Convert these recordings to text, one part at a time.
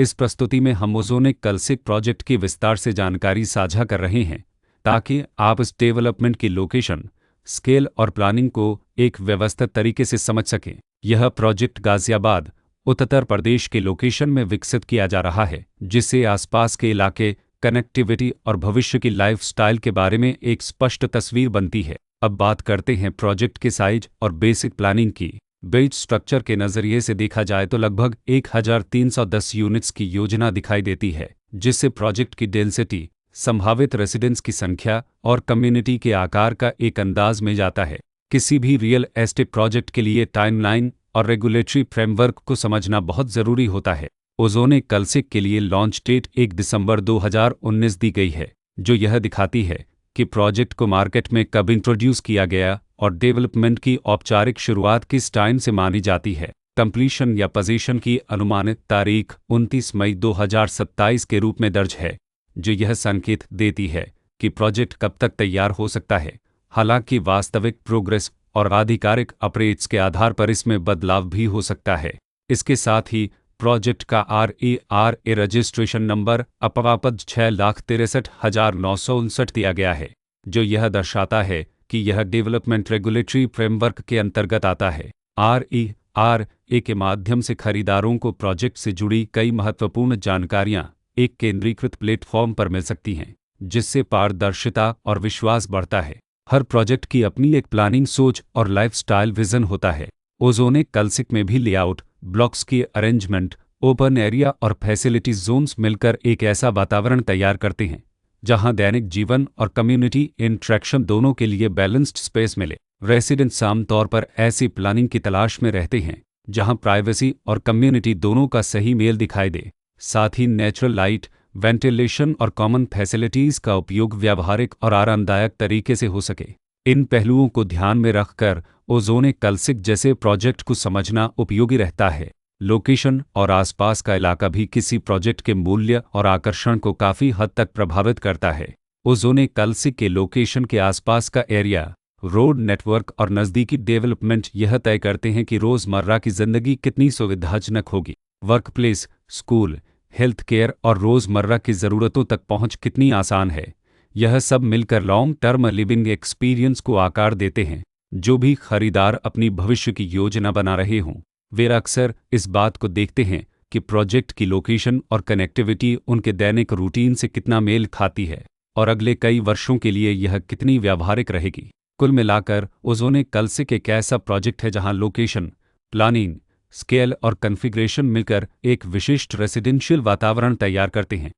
इस प्रस्तुति में हम ओज़ोनिक कलसिक प्रोजेक्ट की विस्तार से जानकारी साझा कर रहे हैं ताकि आप इस डेवलपमेंट की लोकेशन, स्केल और प्लानिंग को एक व्यवस्थित तरीके से समझ सकें। यह प्रोजेक्ट गाज़ियाबाद, उत्तर प्रदेश के लोकेशन में विकसित किया जा रहा है, जिससे आसपास के इलाके, कनेक्टिविटी और भविष्य की लाइफस्टाइल के बारे में एक स्पष्ट तस्वीर बनती है। अब बात करते हैं प्रोजेक्ट के साइज और बेसिक प्लानिंग की। बेस स्ट्रक्चर के नज़रिए से देखा जाए तो लगभग 1310 यूनिट्स की योजना दिखाई देती है, जिससे प्रोजेक्ट की डेंसिटी, संभावित रेसिडेंट्स की संख्या और कम्युनिटी के आकार का एक अंदाज मिल जाता है। किसी भी रियल एस्टेट प्रोजेक्ट के लिए टाइमलाइन और रेगुलेटरी फ्रेमवर्क को समझना बहुत ज़रूरी होता है। ओज़ोनिक कलसिक के लिए लॉन्च डेट 1 दिसंबर 2019 दी गई है, जो यह दिखाती है कि प्रोजेक्ट को मार्केट में कब इंट्रोड्यूस किया गया और डेवलपमेंट की औपचारिक शुरुआत किस टाइम से मानी जाती है। कंप्लीशन या पोजीशन की अनुमानित तारीख 29 मई 2027 के रूप में दर्ज है, जो यह संकेत देती है कि प्रोजेक्ट कब तक तैयार हो सकता है। हालांकि वास्तविक प्रोग्रेस और आधिकारिक अपडेट्स के आधार पर इसमें बदलाव भी हो सकता है। इसके साथ ही प्रोजेक्ट का RERA रजिस्ट्रेशन नंबर अपापद 6,63,959 दिया गया है, जो यह दर्शाता है कि यह डेवलपमेंट रेगुलेटरी फ्रेमवर्क के अंतर्गत आता है। RERA के माध्यम से खरीदारों को प्रोजेक्ट से जुड़ी कई महत्वपूर्ण जानकारियां एक केंद्रीकृत प्लेटफॉर्म पर मिल सकती हैं, जिससे पारदर्शिता और विश्वास बढ़ता है। हर प्रोजेक्ट की अपनी एक प्लानिंग सोच और लाइफस्टाइल विजन होता है। ओज़ोनिक कलसिक में भी लेआउट, ब्लॉक्स की अरेंजमेंट, ओपन एरिया और फैसिलिटी जोन्स मिलकर एक ऐसा वातावरण तैयार करते हैं जहां दैनिक जीवन और कम्युनिटी इंटरेक्शन दोनों के लिए बैलेंस्ड स्पेस मिले। रेसिडेंट्स आमतौर पर ऐसी प्लानिंग की तलाश में रहते हैं जहां प्राइवेसी और कम्युनिटी दोनों का सही मेल दिखाई दे। साथ ही नेचुरल लाइट, वेंटिलेशन और कॉमन फैसिलिटीज़ का उपयोग व्यावहारिक और आरामदायक तरीके से हो सके। इन पहलुओं को ध्यान में रखकर ओज़ोनिक कलसिक जैसे प्रोजेक्ट को समझना उपयोगी रहता है। लोकेशन और आसपास का इलाका भी किसी प्रोजेक्ट के मूल्य और आकर्षण को काफ़ी हद तक प्रभावित करता है। ओज़ोनिक कलसिक के लोकेशन के आसपास का एरिया, रोड नेटवर्क और नज़दीकी डेवलपमेंट यह तय करते हैं कि रोज़मर्रा की ज़िंदगी कितनी सुविधाजनक होगी। वर्कप्लेस, स्कूल, हेल्थ केयर और रोज़मर्रा की ज़रूरतों तक पहुंच कितनी आसान है। यह सब मिलकर लॉन्ग टर्म लिविंग एक्सपीरियंस को आकार देते हैं। जो भी खरीदार अपनी भविष्य की योजना बना रहे हों, वे अक्सर इस बात को देखते हैं कि प्रोजेक्ट की लोकेशन और कनेक्टिविटी उनके दैनिक रूटीन से कितना मेल खाती है और अगले कई वर्षों के लिए यह कितनी व्यावहारिक रहेगी। कुल मिलाकर ओज़ोनिक कलसिक एक ऐसा प्रोजेक्ट है जहां लोकेशन, प्लानिंग, स्केल और कॉन्फ़िगरेशन मिलकर एक विशिष्ट रेसिडेंशियल वातावरण तैयार करते हैं।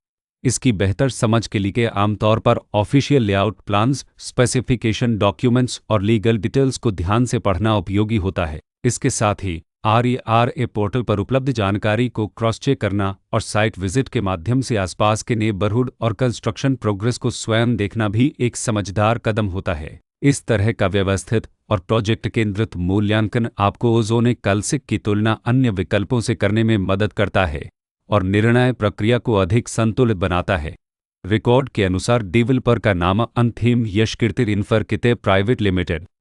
इसकी बेहतर समझ के लिए आमतौर पर official layout plans, specification documents और लीगल डिटेल्स को ध्यान से पढ़ना उपयोगी होता है। इसके साथ ही RERA पोर्टल पर उपलब्ध जानकारी को क्रॉस चेक करना और साइट विजिट के माध्यम से आसपास के नेबरहुड और कंस्ट्रक्शन प्रोग्रेस को स्वयं देखना भी एक समझदार कदम होता है। इस तरह का व्यवस्थित और प्रोजेक्ट केंद्रित मूल्यांकन आपको ओज़ोनिक कलसिक की तुलना अन्य विकल्पों से करने में मदद करता है और निर्णय प्रक्रिया को अधिक संतुलित बनाता है। रिकॉर्ड के अनुसार डेवलपर का नाम अंथिम यशकीर्ति इन्फर किते प्राइवेट लिमिटेड